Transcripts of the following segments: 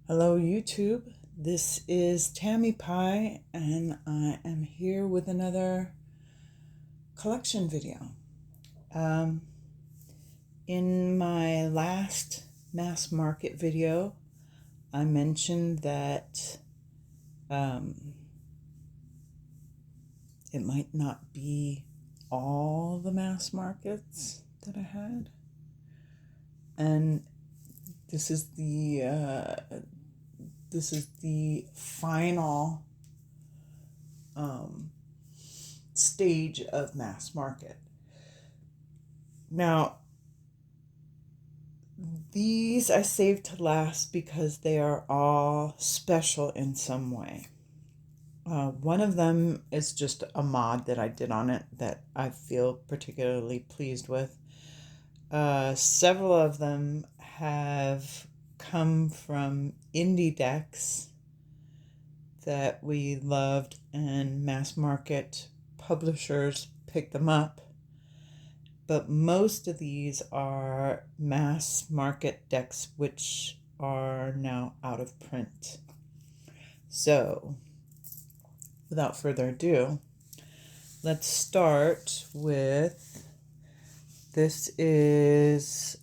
Hello YouTube, this is Tammy Pie and I am here with another collection video. In my last mass market video, I mentioned that it might not be all the mass markets that I had, and this is the final stage of mass market. Now, these I saved to last because they are all special in some way. One of them is just a mod that I did on it that I feel particularly pleased with. Several of them have come from indie decks that we loved, and mass market publishers picked them up. But most of these are mass market decks which are now out of print. So, without further ado, let's start with, this is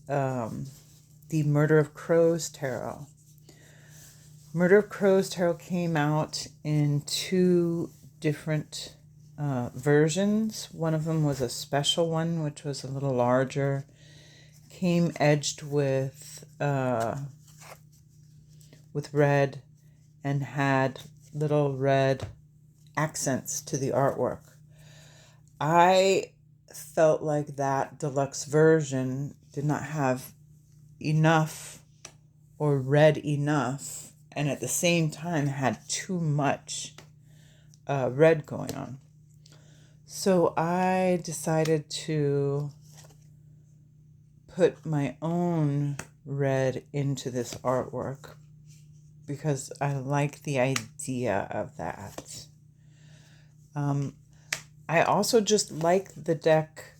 the Murder of Crows Tarot. Murder of Crows Tarot came out in two different versions. One of them was a special one, which was a little larger, came edged with red and had little red accents to the artwork. I felt like that deluxe version did not have enough or read enough, and at the same time had too much red going on. So I decided to put my own red into this artwork because I like the idea of that. I also just like the deck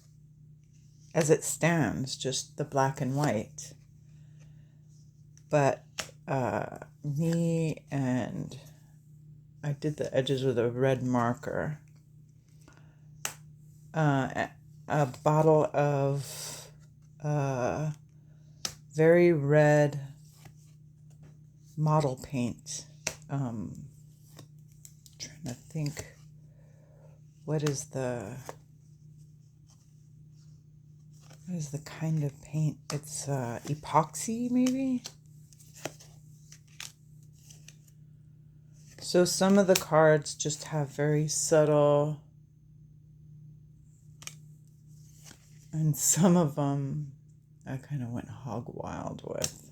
as it stands, just the black and white. But I did the edges with a red marker. A bottle of very red model paint. Trying to think, what is the kind of paint? It's epoxy, maybe? So some of the cards just have very subtle, and some of them I kind of went hog wild with.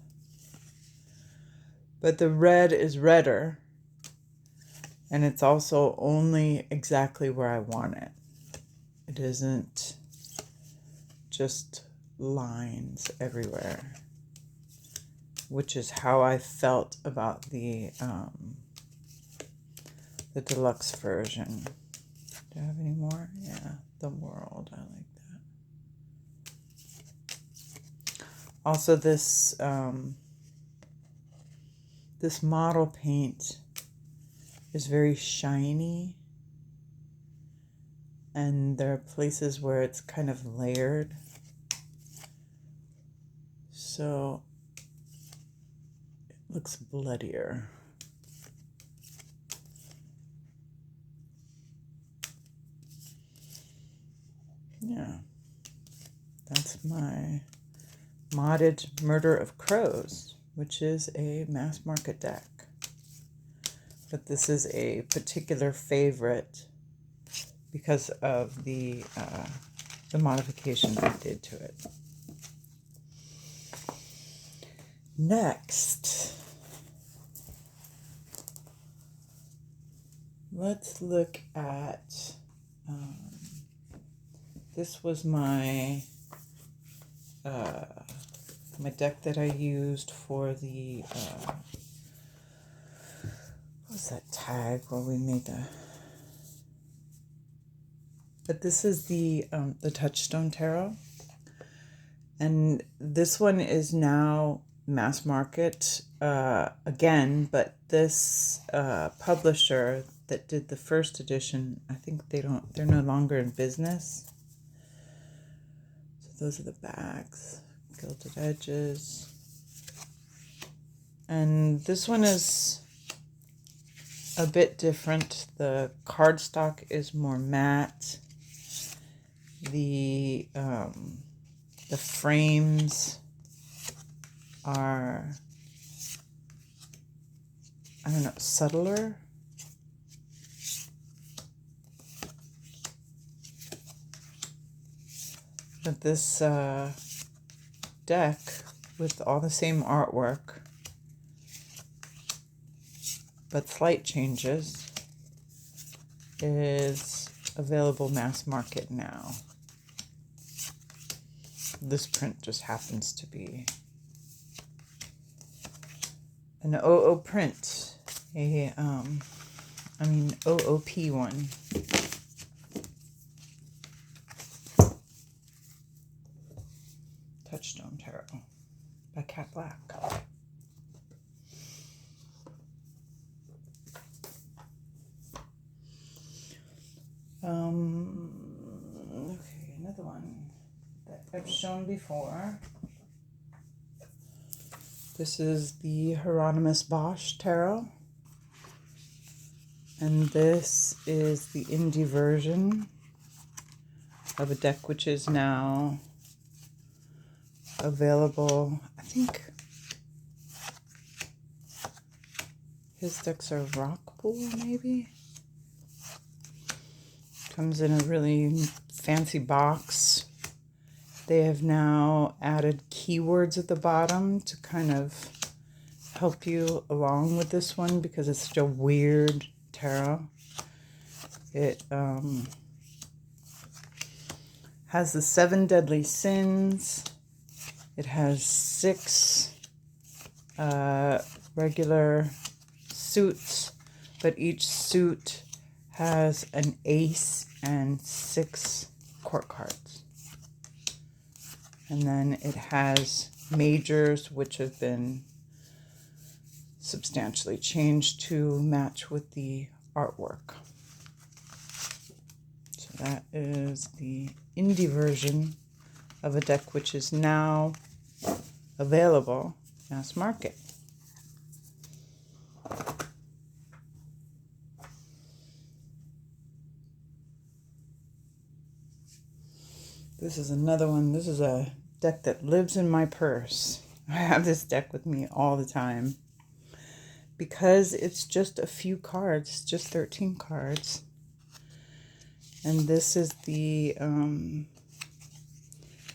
But the red is redder, and it's also only exactly where I want it. It isn't just lines everywhere, which is how I felt about the deluxe version. Do I have any more? Yeah, the world. I like that. Also, this this model paint is very shiny, and there are places where it's kind of layered. So it looks bloodier. Yeah, that's my modded Murder of Crows, which is a mass market deck. But this is a particular favorite because of the modifications I did to it. Next, let's look at, this was my my deck that I used for the, what was that tag where we made the, but this is the Touchstone Tarot, and this one is now mass market again, but this publisher that did the first edition, I think they're no longer in business. So those are the backs, gilded edges. And this one is a bit different. The cardstock is more matte. The frames are, I don't know, subtler. But this deck with all the same artwork, but slight changes, is available mass market now. This print just happens to be an OO print, OOP one. Touchstone Tarot by Kaplan. Okay, another one that I've shown before. This is the Hieronymus Bosch Tarot. And this is the indie version of a deck which is now available. I think his decks are rock pool, maybe. Comes in a really fancy box. They have now added keywords at the bottom to kind of help you along with this one because it's such a weird tarot. It has the 7 deadly sins. It has 6 regular suits, but each suit has an ace and 6 court cards. And then it has majors, which have been substantially changed to match with the artwork. So that is the indie version of a deck which is now available mass market. This is another one. This is a deck that lives in my purse. I have this deck with me all the time because it's just a few cards, just 13 cards. And this is the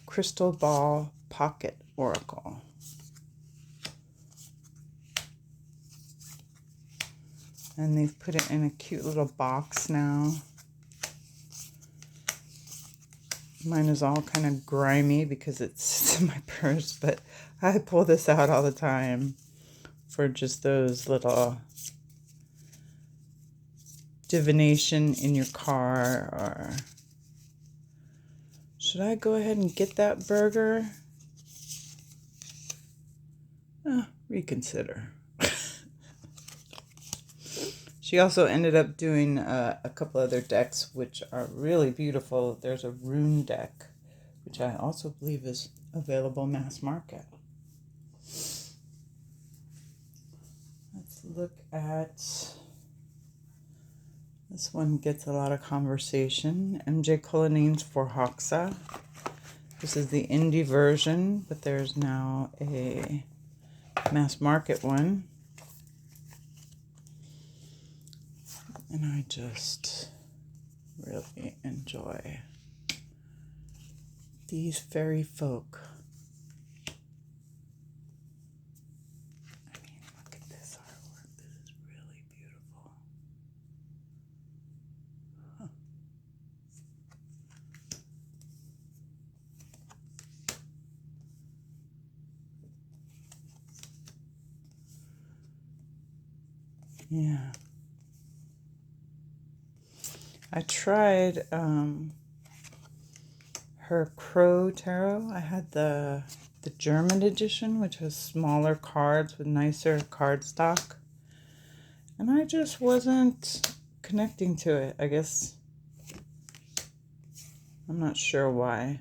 Crystal Ball Pocket Oracle. And they've put it in a cute little box now. Mine is all kind of grimy because it's in my purse, but I pull this out all the time for just those little divination in your car. Or should I go ahead and get that burger? Reconsider. She also ended up doing a couple other decks which are really beautiful. There's a rune deck, which I also believe is available mass market. Let's look at this one. Gets a lot of conversation. MJ Cullinane's Forhaxa. This is the indie version, but there's now a mass market one. And I just really enjoy these fairy folk. I mean, look at this artwork. This is really beautiful. Huh. Yeah. I tried her Crow Tarot. I had the the German edition, which has smaller cards with nicer cardstock. And I just wasn't connecting to it, I guess. I'm not sure why.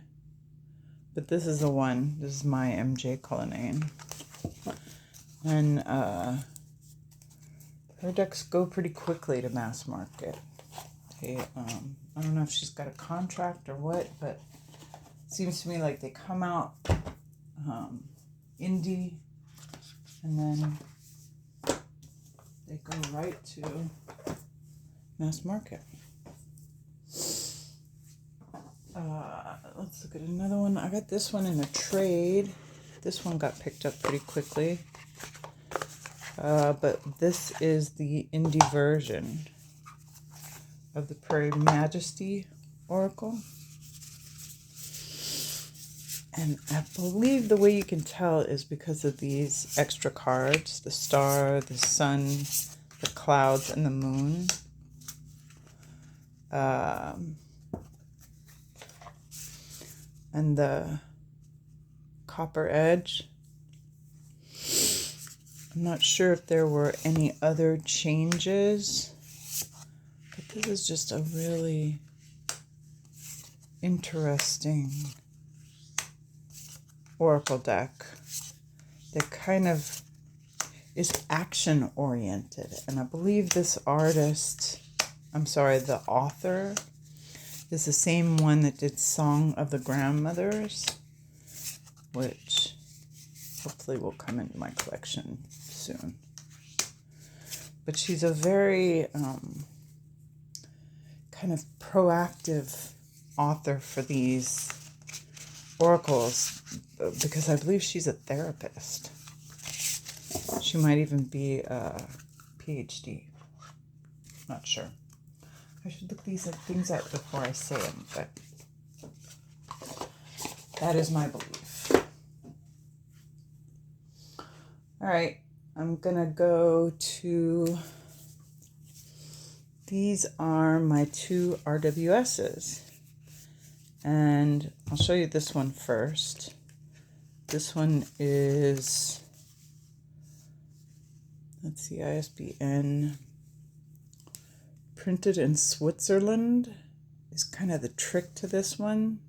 But this is the one. This is my MJ Cullinane. And her decks go pretty quickly to mass market. They, I don't know if she's got a contract or what, but it seems to me like they come out indie and then they go right to mass market. Let's look at another one. I got this one in a trade. This one got picked up pretty quickly. But this is the indie version of the Prairie Majesty Oracle. And I believe the way you can tell is because of these extra cards, the star, the sun, the clouds, and the moon. And the copper edge. I'm not sure if there were any other changes, but this is just a really interesting oracle deck that kind of is action oriented. And I believe this artist, the author, is the same one that did Song of the Grandmothers, which hopefully will come into my collection soon. But she's a very kind of proactive author for these oracles, because I believe she's a therapist. She might even be a PhD. Not sure. I should look these things up before I say them, but that is my belief. All right, I'm going to go to, these are my two RWSs. And I'll show you this one first. This one is, let's see, ISBN. Printed in Switzerland is kind of the trick to this one.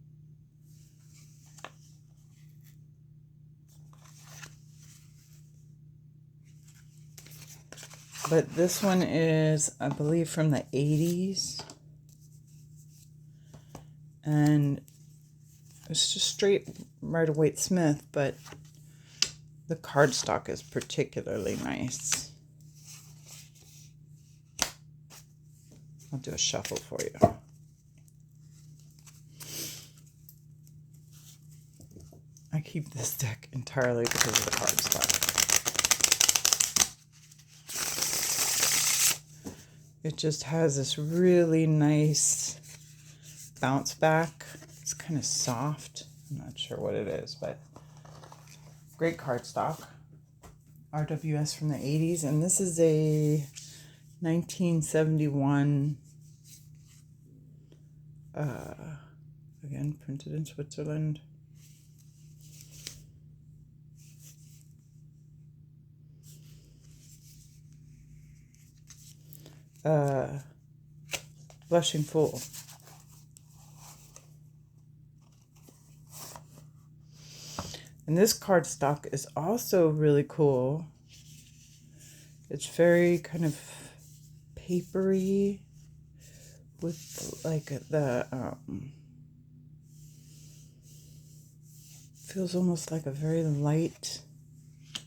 But this one is, I believe, from the 80s. And it's just straight Rider-Waite Smith, but the cardstock is particularly nice. I'll do a shuffle for you. I keep this deck entirely because of the cardstock. It just has this really nice bounce back. It's kind of soft. I'm not sure what it is, but great cardstock. RWS from the 80s, and this is a 1971, again, printed in Switzerland. Blushing Fool. And this cardstock is also really cool. It's very kind of papery with like the feels almost like a very light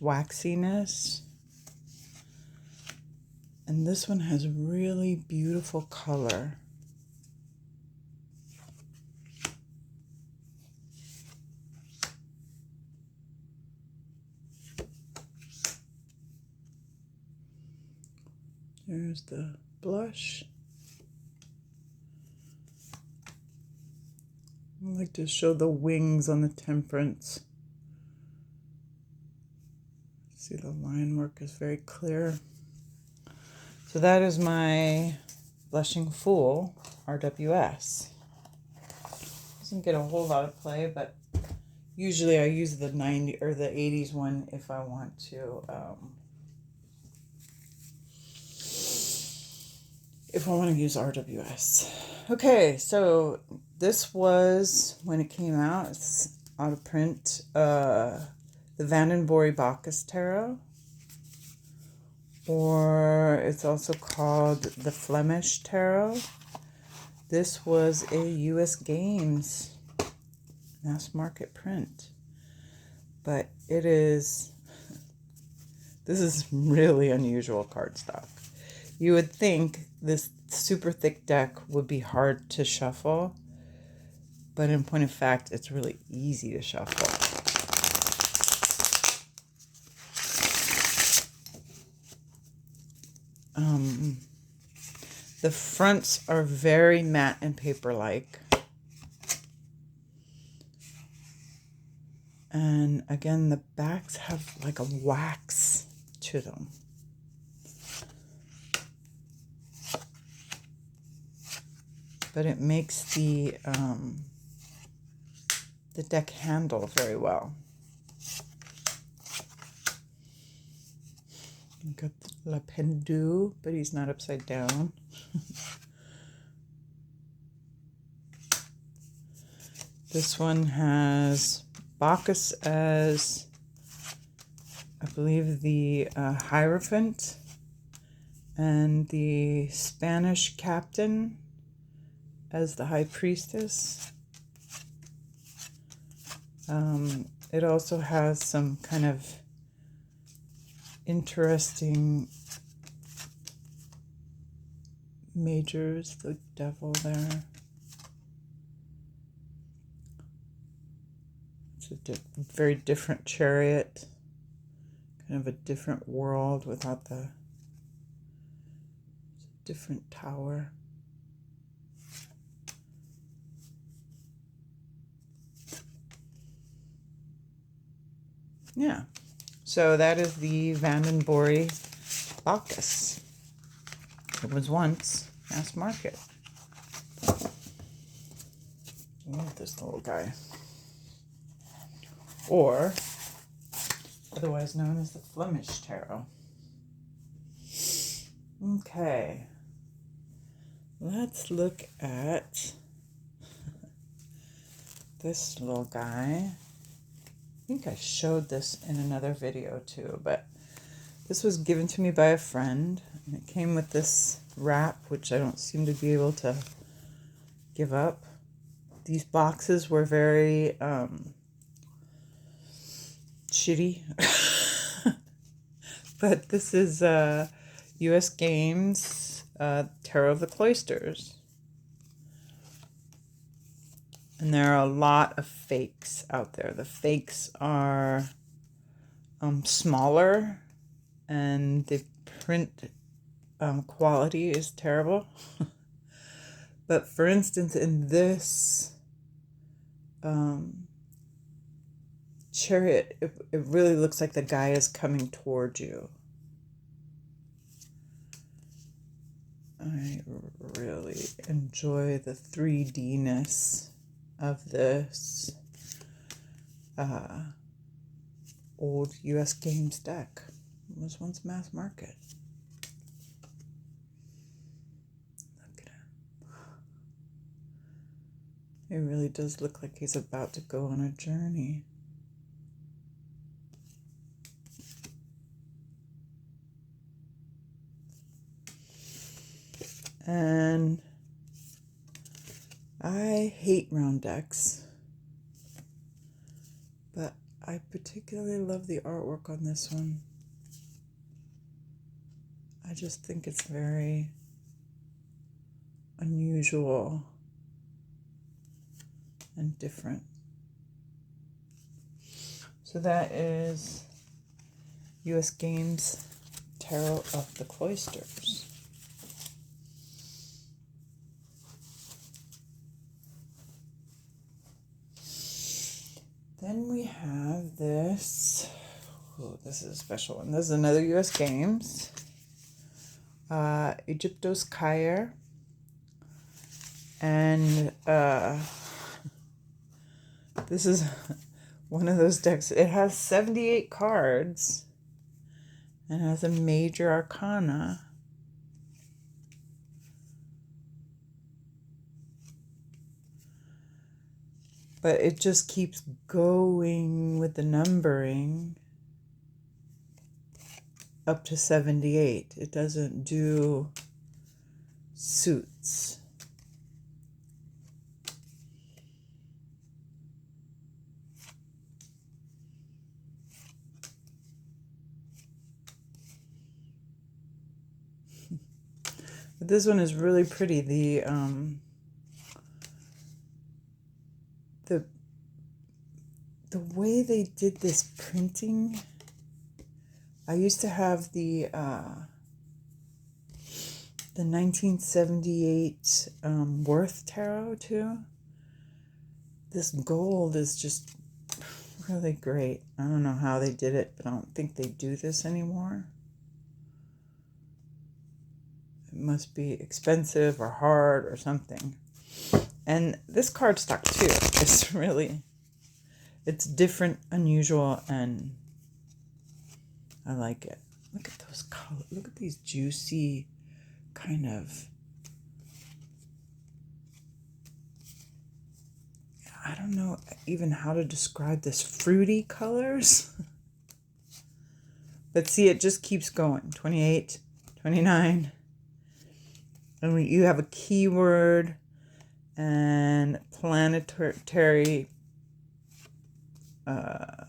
waxiness. And this one has really beautiful color. There's the blush. I like to show the wings on the Temperance. See, the line work is very clear. So that is my Blushing Fool RWS. Doesn't get a whole lot of play, but Usually I use the 90 or the 80s one if I want to use RWS. Okay, so this was, when it came out, it's out of print, the Vandenborre Bacchus Tarot, or it's also called the Flemish Tarot. This was a US Games mass market print, but this is really unusual cardstock. You would think this super thick deck would be hard to shuffle, but in point of fact, it's really easy to shuffle. The fronts are very matte and paper-like. And again, the backs have like a wax to them. But it makes the deck handle very well. We've got La Pendu, but he's not upside down. This one has Bacchus as, I believe, the Hierophant, and the Spanish captain as the High Priestess. It also has some kind of interesting majors, the devil there. It's a very different chariot, kind of a different world without the different tower. Yeah, so that is the Vandenborre Bacchus. It was once mass market. Love this little guy. Or otherwise known as the Flemish Tarot. Okay, let's look at this little guy. I think I showed this in another video too, but this was given to me by a friend, and it came with this wrap, which I don't seem to be able to give up. These boxes were very shitty, but this is US Games Tarot of the Cloisters. And there are a lot of fakes out there. The fakes are smaller, and the print quality is terrible. But for instance, in this chariot, it really looks like the guy is coming towards you. I really enjoy the 3D-ness of this old US Games deck. It was once mass market. Look at him. It really does look like he's about to go on a journey. And I hate round decks, but I particularly love the artwork on this one. I just think it's very unusual and different. So that is US Games Tarot of the Cloisters. Then we have this. Oh, this is a special one. This is another US Games. Egipticos Kier. And this is one of those decks. It has 78 cards and has a major arcana. But it just keeps going with the numbering up to 78. It doesn't do suits. But this one is really pretty. The way they did this printing, I used to have the 1978 Worth Tarot too. This gold is just really great. I don't know how they did it, but I don't think they do this anymore. It must be expensive or hard or something. And this cardstock too is really, it's different, unusual, and I like it. Look at those colors. Look at these juicy kind of, I don't know even how to describe this, fruity colors. But see, it just keeps going. 28, 29. And you have a keyword and planetary and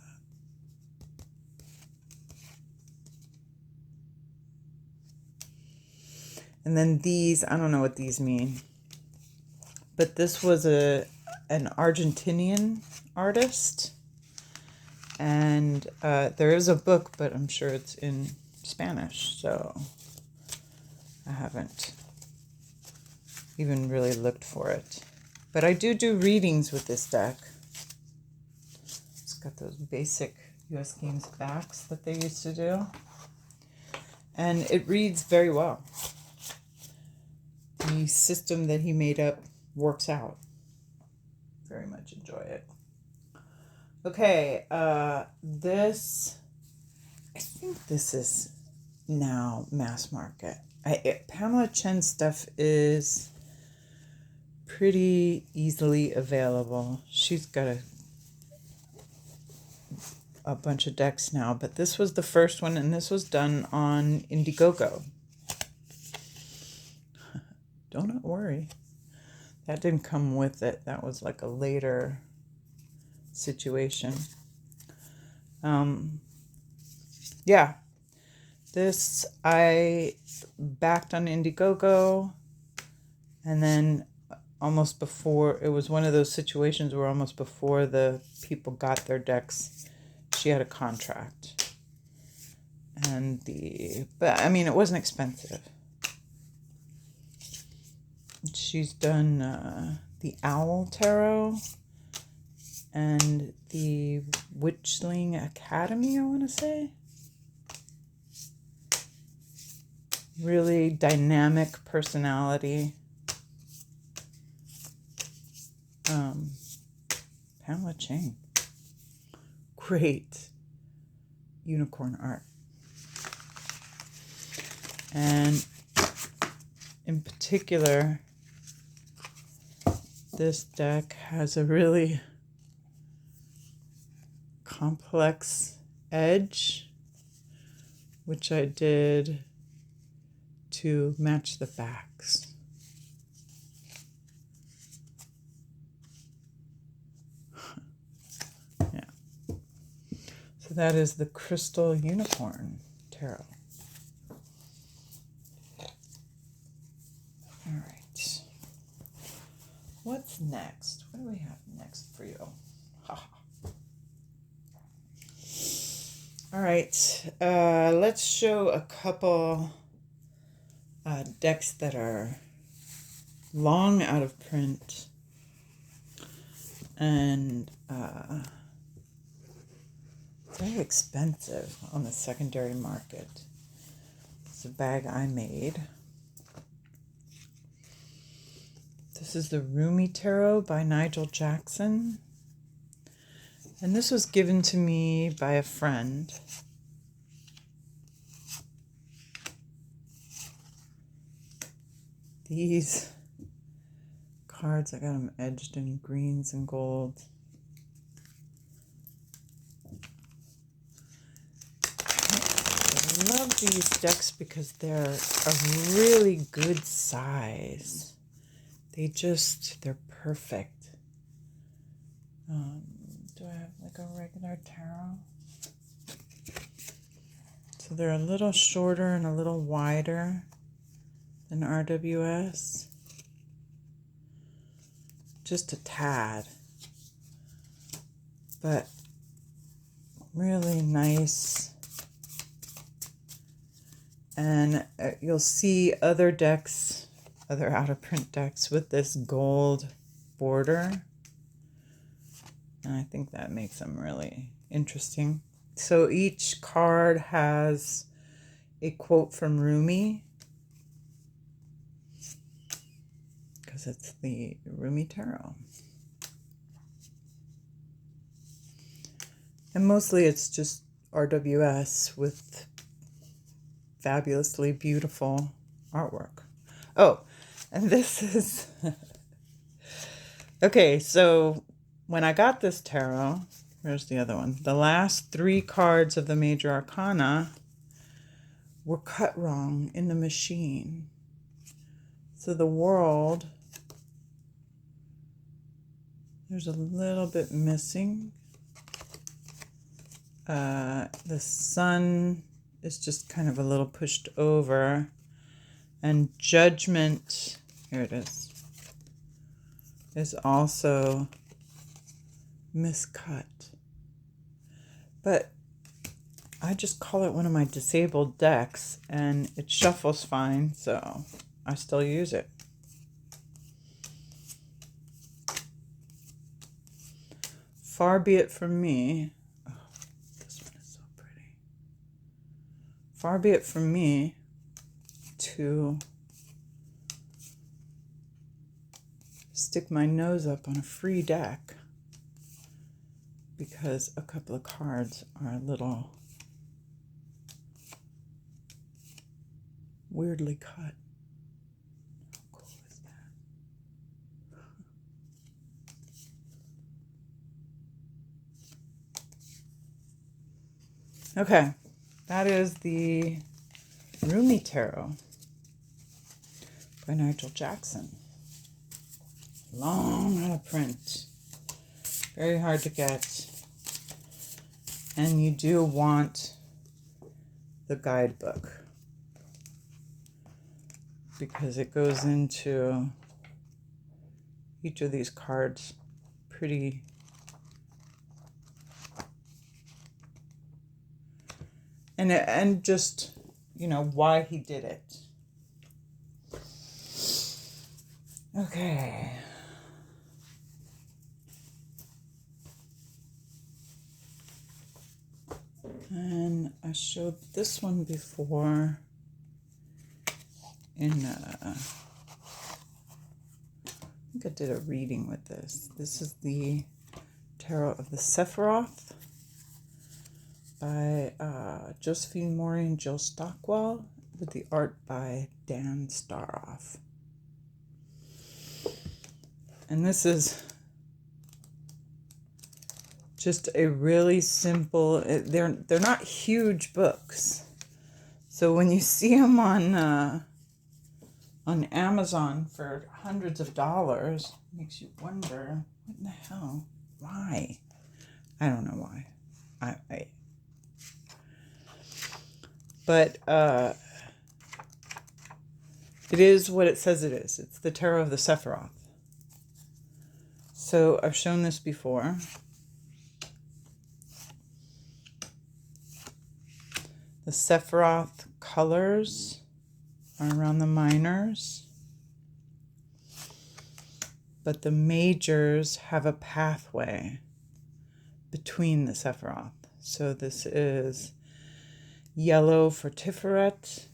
then these, I don't know what these mean, but this was an Argentinian artist, and there is a book, but I'm sure it's in Spanish, so I haven't even really looked for it. But I do readings with this deck. It's got those basic US Games backs that they used to do, and it reads very well. The system that he made up works out. Very much enjoy it. Okay, this, I think this is now mass market. Pamela Chen stuff is pretty easily available. She's got a bunch of decks now, but this was the first one, and this was done on Indiegogo. Don't worry. That didn't come with it. That was like a later situation. Yeah. This I backed on Indiegogo, and then almost before, it was one of those situations where almost before the people got their decks, she had a contract. But I mean, it wasn't expensive. She's done the Owl Tarot and the Witchling Academy, I want to say. Really dynamic personality. Pamela Chen. Great unicorn art. And in particular, this deck has a really complex edge, which I did to match the backs. Yeah. So that is the Crystal Unicorn Tarot. All right. What's next? What do we have next for you? All right. Let's show a couple decks that are long out of print and very expensive on the secondary market. It's a bag I made. This is the Rumi Tarot by Nigel Jackson. And this was given to me by a friend. These cards, I got them edged in greens and gold. I love these decks because they're a really good size. They're perfect. Do I have like a regular tarot? So they're a little shorter and a little wider than RWS. Just a tad. But really nice. And you'll see other decks, other out-of-print decks with this gold border. And I think that makes them really interesting. So each card has a quote from Rumi, because it's the Rumi Tarot. And mostly it's just RWS with fabulously beautiful artwork. Oh, and this is... Okay, so when I got this tarot, here's the other one. The last 3 cards of the Major Arcana were cut wrong in the machine. So the world, there's a little bit missing. The sun is just kind of a little pushed over. And judgment, here it is also miscut. But I just call it one of my disabled decks, and it shuffles fine, so I still use it. Far be it from me. Oh, this one is so pretty. Far be it from me to stick my nose up on a free deck because a couple of cards are a little weirdly cut. How cool is that? Okay, that is the Rumi Tarot by Nigel Jackson. Long out of print. Very hard to get. And you do want the guidebook, because it goes into each of these cards pretty and just, you know, why he did it. Okay. And I showed this one before in, I think I did a reading with this. This is the Tarot of the Sephiroth by Josephine Maury and Jill Stockwell, with the art by Dan Staroff. And this is just a really simple, they're not huge books. So when you see them on Amazon for hundreds of dollars, it makes you wonder, what in the hell? Why? I don't know why. But it is what it says it is. It's the Tarot of the Sephiroth. So I've shown this before. The Sephiroth colors are around the minors, but the majors have a pathway between the Sephiroth. So this is yellow for Tiferet,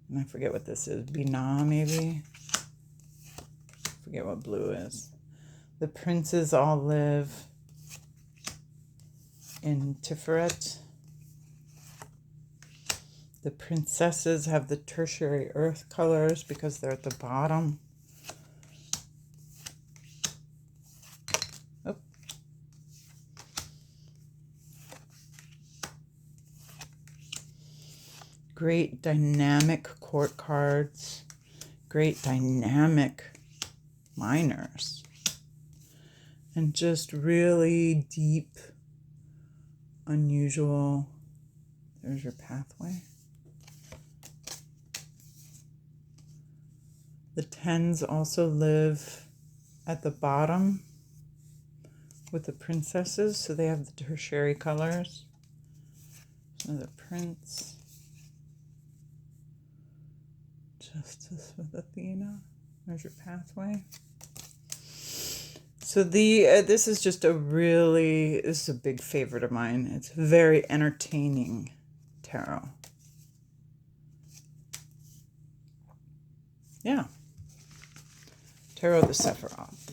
and I forget what this is, Binah maybe? I forget what blue is. The princes all live in Tiferet. The princesses have the tertiary earth colors because they're at the bottom. Oh. Great dynamic court cards. Great dynamic minors. And just really deep, unusual. There's your pathway. The 10s also live at the bottom with the princesses, so they have the tertiary colors. Another prince. Justice with Athena. There's your pathway. So this is just this is a big favorite of mine. It's very entertaining tarot. Yeah. Tarot the Sephiroth.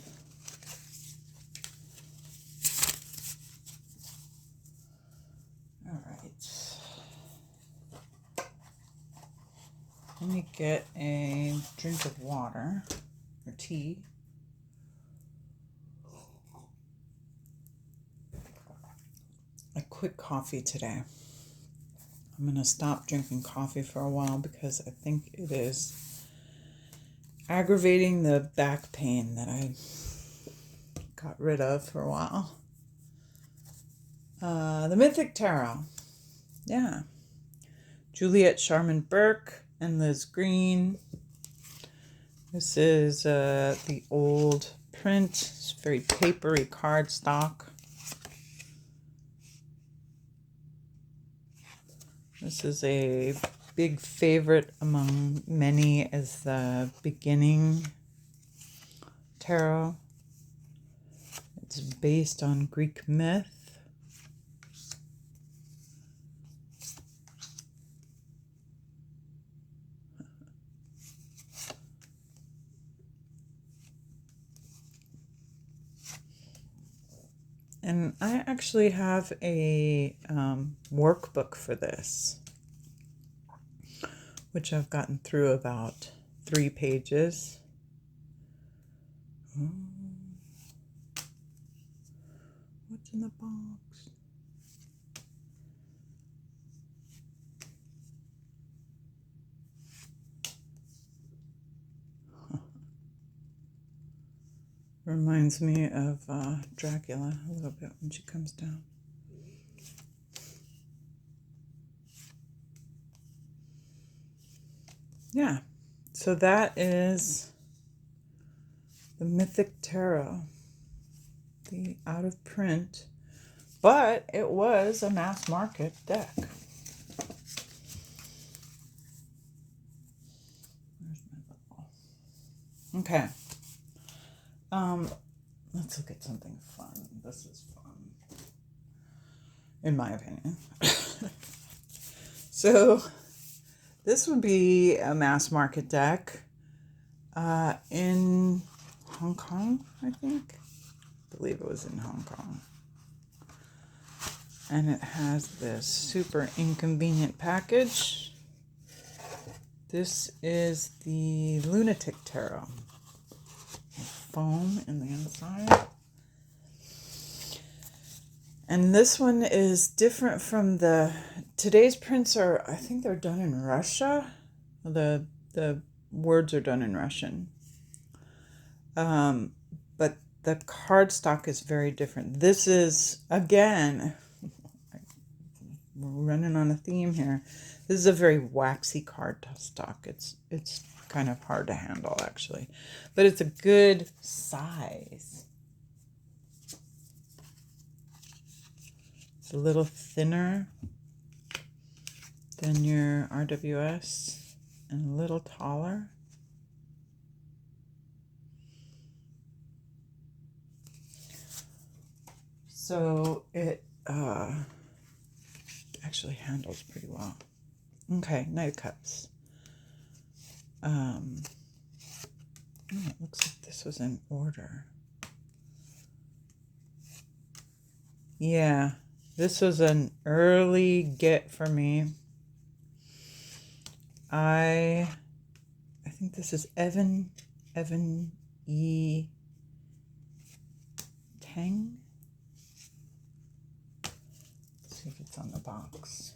All right. Let me get a drink of water or tea. I quit coffee today. I'm going to stop drinking coffee for a while because I think it is aggravating the back pain that I got rid of for a while. The Mythic Tarot. Yeah. Juliet Sharman-Burke and Liz Green. This is the old print. It's very papery cardstock. This is a big favorite among many as the beginning tarot. It's based on Greek myth. And I actually have a workbook for this, which I've gotten through about 3 pages. What's in the box? Reminds me of Dracula a little bit when she comes down. Yeah, so that is the Mythic Tarot, the out of print, but it was a mass market deck. Where's my bottle? Okay. Let's look at something fun. This is fun, in my opinion. So, this would be a mass market deck in Hong Kong, I think. I believe it was in Hong Kong. And it has this super inconvenient package. This is the Lunatic Tarot. Foam in the inside. And this one is different from today's prints I think they're done in Russia. The words are done in Russian. But the cardstock is very different. This is, again, we're running on a theme here. This is a very waxy cardstock. It's kind of hard to handle, actually. But it's a good size. It's a little thinner than your RWS and a little taller. So it actually handles pretty well. Okay, Knight of Cups. It looks like this was in order. Yeah, This was an early get for me. I think this is Evan E. Tang. Let's see if it's on the box.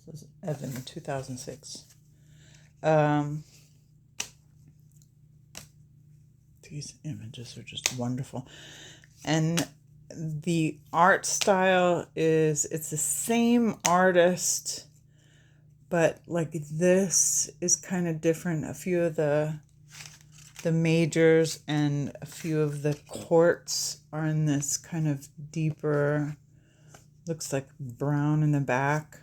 This is Evan, 2006. These images are just wonderful. And the art style it's the same artist, but like this is kind of different. A few of the majors and a few of the quartz are in this kind of deeper, looks like brown in the back.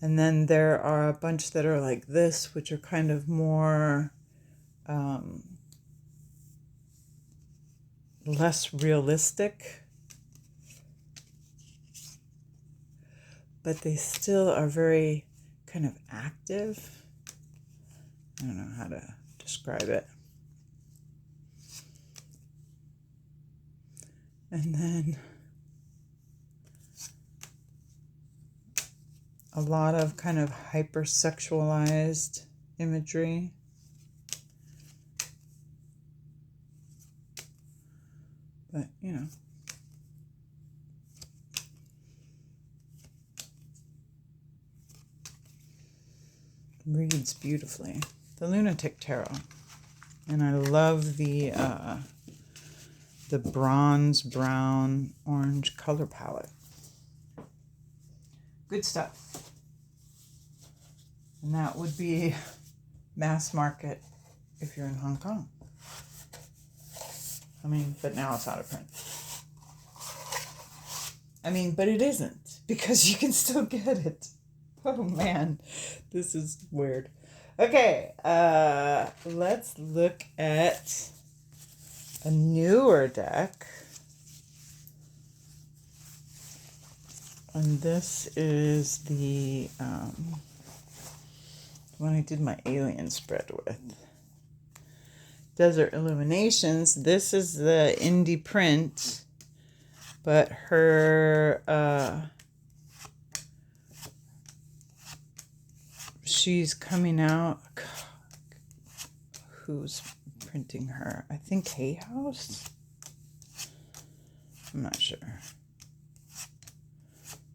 And then there are a bunch that are like this, which are kind of more less realistic, but they still are very kind of active. I don't know how to describe it. And then a lot of kind of hypersexualized imagery. But, you know. Reads beautifully. The Lunatic Tarot. And I love the bronze, brown, orange color palette. Good stuff. And that would be mass market if you're in Hong Kong. I mean, but now it's out of print. I mean, but it isn't, because you can still get it. Oh man, this is weird. Okay, let's look at a newer deck. And this is the one I did my alien spread with. Desert Illuminations. This is the indie print, but her she's coming out. Who's printing her? I think Hay House. I'm not sure.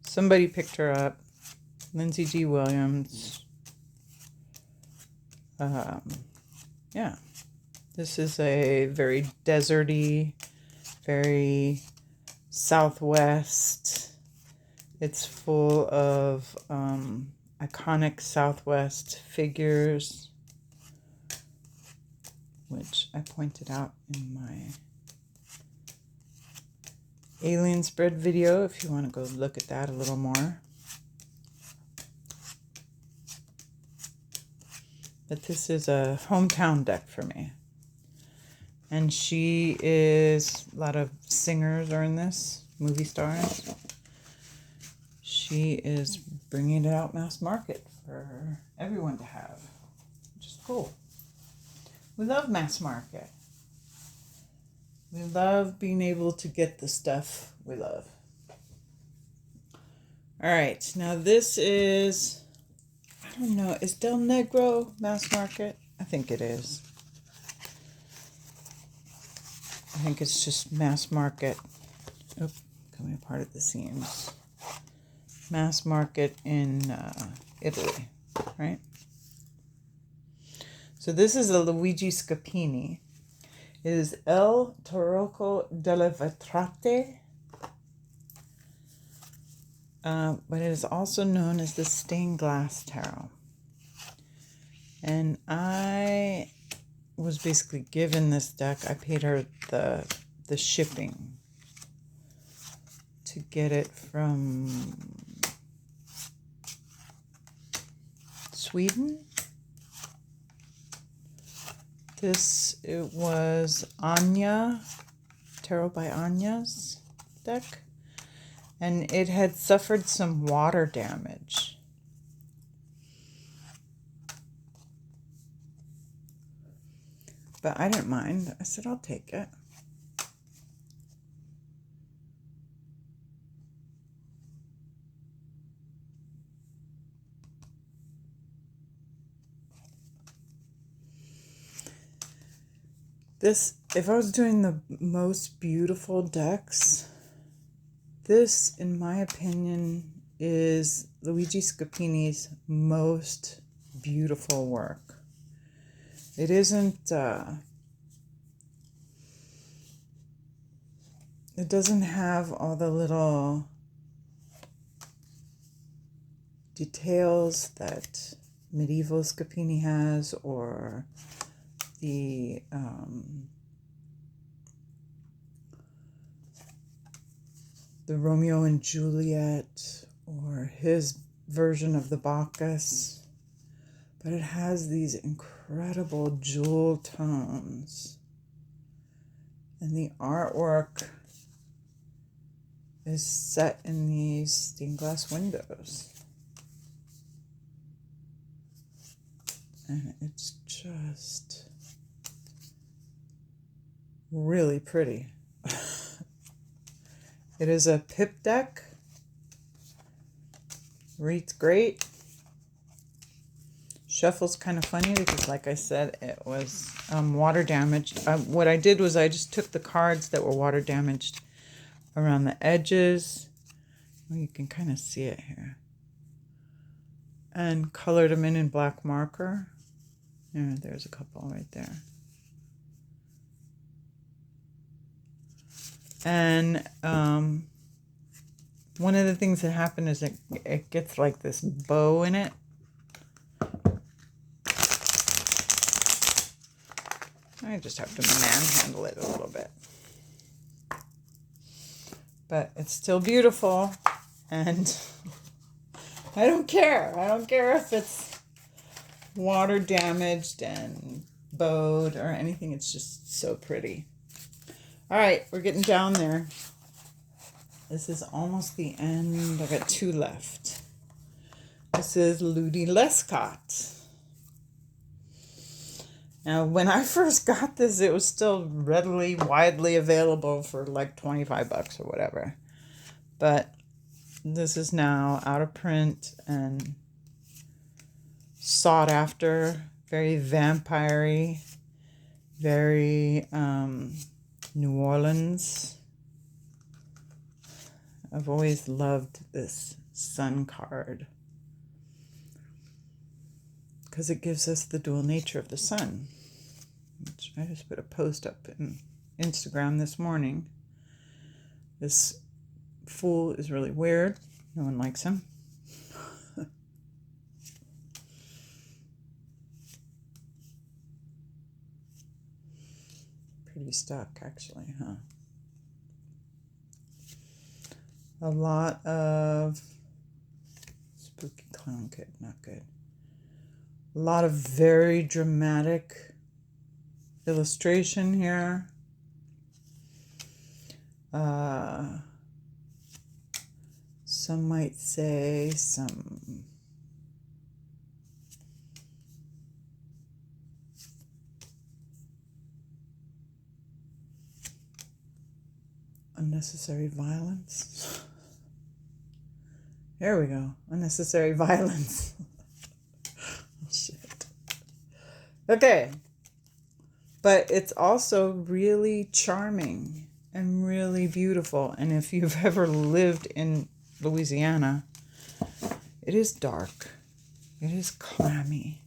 Somebody picked her up. Lindsay G. Williams. Yeah. This is a very deserty, very Southwest. It's full of iconic Southwest figures, which I pointed out in my alien spread video if you want to go look at that a little more. But this is a hometown deck for me. And she is, a lot of singers are in this, movie stars. She is bringing it out mass market for everyone to have, which is cool. We love mass market. We love being able to get the stuff we love. All right, now this is, I don't know, is Del Negro mass market? I think it is. I think it's just mass market. Oh, coming apart at the seams. Mass market in Italy, right? So this is a Luigi Scapini. It is El Tarocco delle Vetrate, but it is also known as the Stained Glass Tarot. And I was basically given this deck. I paid her the shipping to get it from Sweden. It was Anya, Tarot by Anya's deck, and it had suffered some water damage. But I didn't mind. I said, I'll take it. This, if I was doing the most beautiful decks, this, in my opinion, is Luigi Scapini's most beautiful work. It isn't, it doesn't have all the little details that medieval Scapini has, or the Romeo and Juliet, or his version of the Bacchus, but it has these incredible jewel tones, and the artwork is set in these stained glass windows, and it's just really pretty. It is a pip deck. Reads great. Shuffle's kind of funny because, like I said, it was water damaged. What I did was I just took the cards that were water damaged around the edges. Well, you can kind of see it here. And colored them in black marker. Yeah, there's a couple right there. And one of the things that happened is it gets like this bow in it. I just have to manhandle it a little bit. But it's still beautiful, and I don't care. I don't care if it's water damaged and bowed or anything. It's just so pretty. All right, we're getting down there. This is almost the end. I got 2 left. This is Ludi Lescout. Now, when I first got this, it was still readily, widely available for like $25 or whatever. But this is now out of print and sought after, very vampire-y, very New Orleans. I've always loved this sun card because it gives us the dual nature of the sun, which I just put a post up in Instagram this morning. This fool is really weird. No one likes him. Pretty stuck, actually, huh? A lot of spooky clown kid, not good. A lot of very dramatic illustration here. Some might say some unnecessary violence. There we go. Unnecessary violence. Oh, shit. Okay. But it's also really charming and really beautiful. And if you've ever lived in Louisiana, it is dark. It is clammy.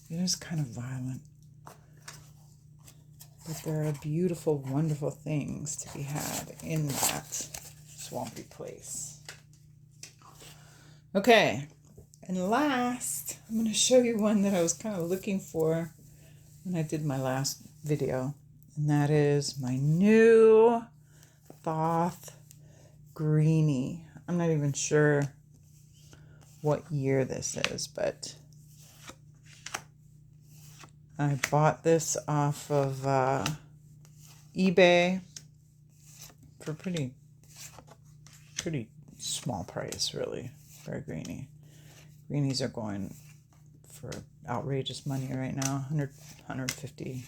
It is kind of violent. But there are beautiful, wonderful things to be had in that swampy place. Okay, and last, I'm going to show you one that I was kind of looking for when I did my last video, and that is my new Thoth Greenie. I'm not even sure what year this is, but I bought this off of eBay for pretty small price, really, for a greenie. Greenies are going for outrageous money right now, 150.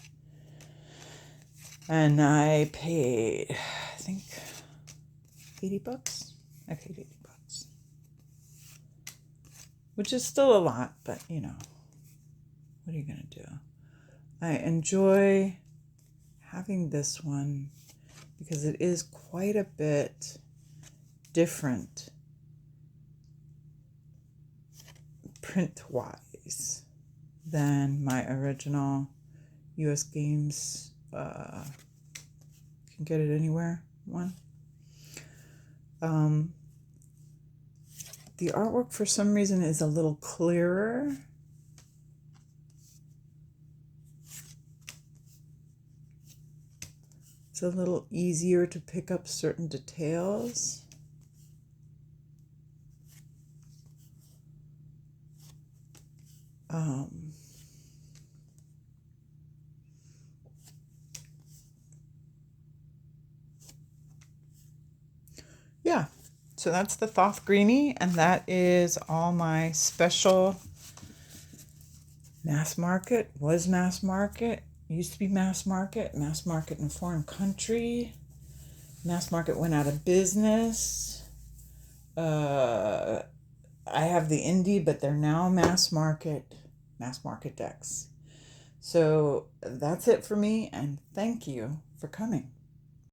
And I paid, I think, $80. I paid $80, which is still a lot, but you know, what are you gonna do? I enjoy having this one because it is quite a bit different print-wise than my original US Games Can Get It Anywhere one. The artwork for some reason is a little clearer. It's a little easier to pick up certain details. Yeah, so that's the Thoth Greenie, and that is all my special mass market, used to be mass market in a foreign country. Mass market went out of business. I have the indie, but they're now mass market decks. So that's it for me, and thank you for coming.